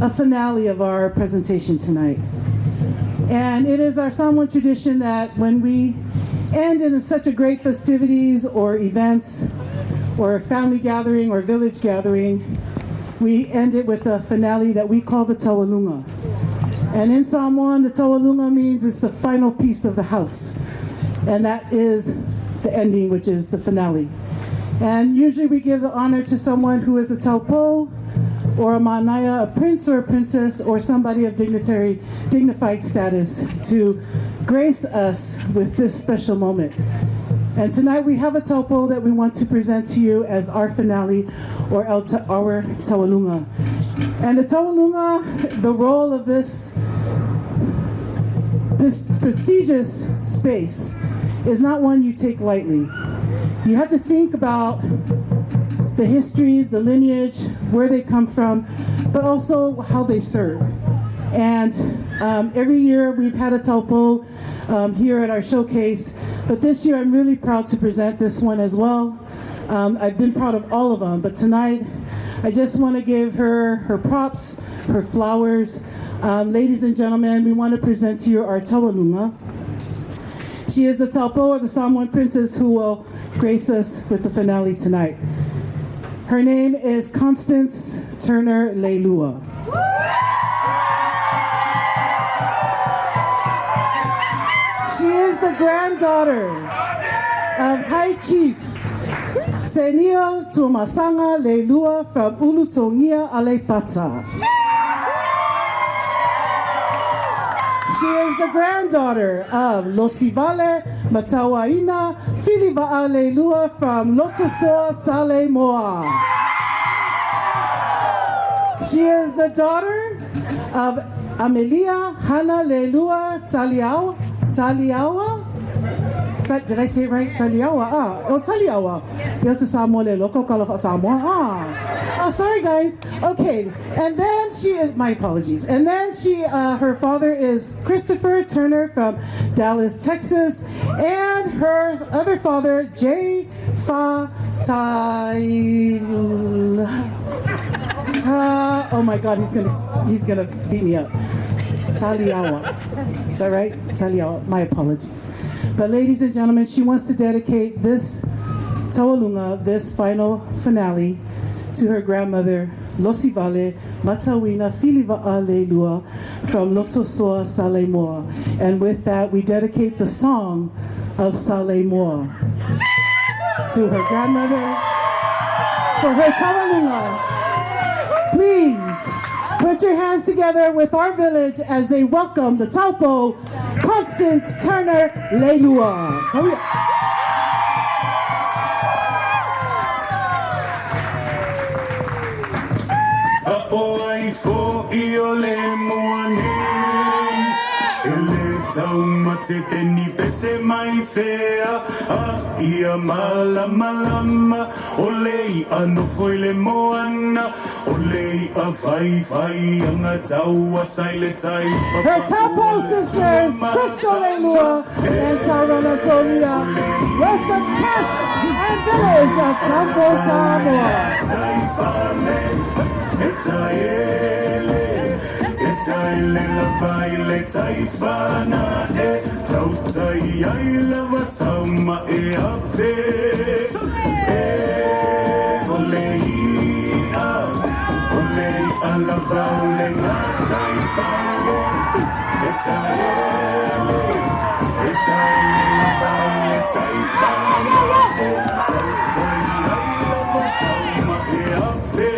a finale of our presentation tonight. And it is our Samoan tradition that when we end in such a great festivities or events or a family gathering or village gathering, we end it with a finale that we call the tawaluma. And in Samoan, the tawaluma means it's the final piece of the house. And that is the ending, which is the finale. And usually we give the honor to someone who is a taupou, or a manaya, a prince or a princess, or somebody of dignified status to grace us with this special moment. And tonight we have a taupou that we want to present to you as our finale, or our tawaluma. And the tawaluma, the role of this prestigious space is not one you take lightly. You have to think about the history, the lineage, where they come from, but also how they serve. And every year we've had a taupou here at our showcase, but this year I'm really proud to present this one as well. I've been proud of all of them, but tonight I just want to give her her props, her flowers. Ladies and gentlemen, we want to present to you our tawaluma. She is the taupou, or the Samoan princess, who will grace us with the finale tonight. Her name is Constance Turner Leilua. She is the granddaughter of High Chief Senio Tumasanga Leilua from Ulutongia Alepata. She is the granddaughter of Losivale Matawaina Filiva'a Leilua from Lotosoa Samoa. She is the daughter of Amelia Hana Leilua Taliawa? Did I say it right? Taliawa. Taliawa. Piasa Samoa Leilua. Kokalafa Samoa. Oh, sorry guys. Okay, and then she is, my apologies. And then her father is Christopher Turner from Dallas, Texas, and her other father, J. Fa oh my God, he's gonna beat me up. Taliawa. Is that right? Taliawa. My apologies. But ladies and gentlemen, she wants to dedicate this tawalunga, this final finale, to her grandmother, Losivale Matawina Filiva'a Leilua from Lotosoa Samoa. And with that, we dedicate the song of Samoa to her grandmother for her tawalunga. Please put your hands together with our village as they welcome the taupou, Constance Turner Leilua. Te teni pese mai fea a ia malama olei ano foi le moana olei a fai anga taua saile tai. Her taupou sisters, Crystal Leilua and Taurana Solia, with the cast and village of Taupou Samoa. Taile la vaile taifana tautai ai la vasama afe olei ala vaule na taifana taile la vaule taifana tautai ai la vasama afe.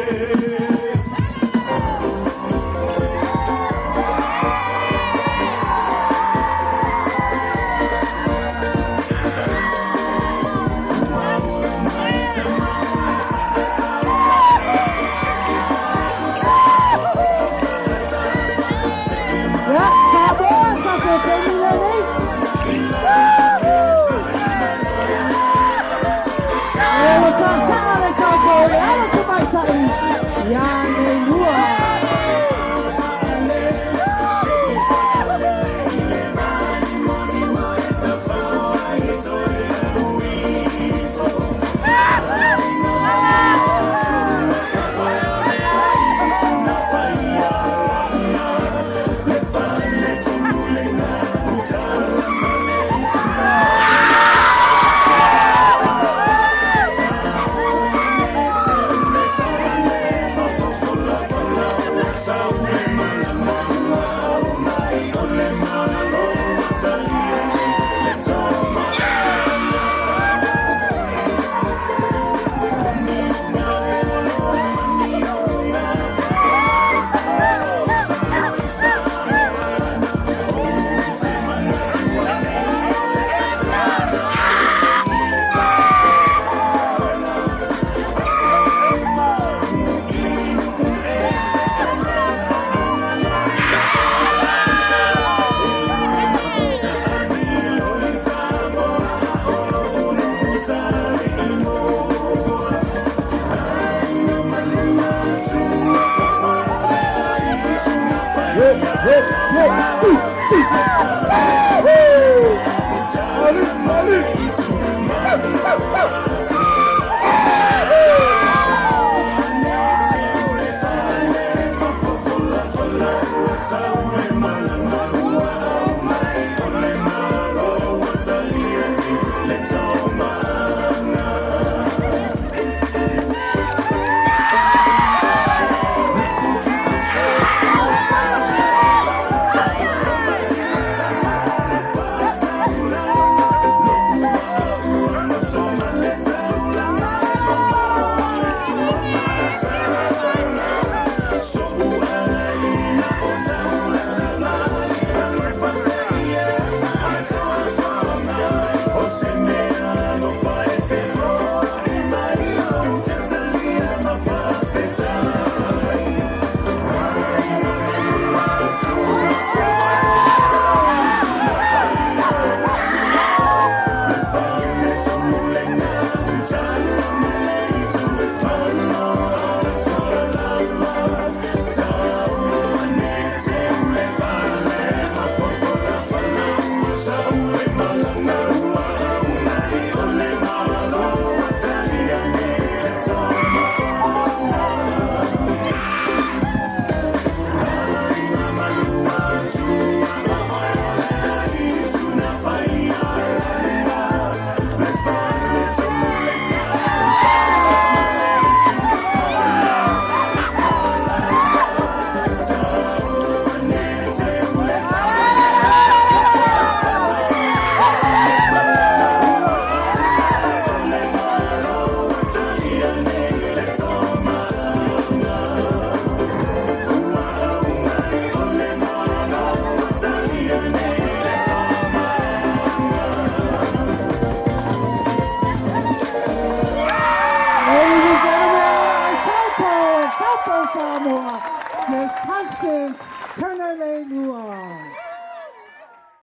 Taupou Samoa, Miss Constance Turner Leilua.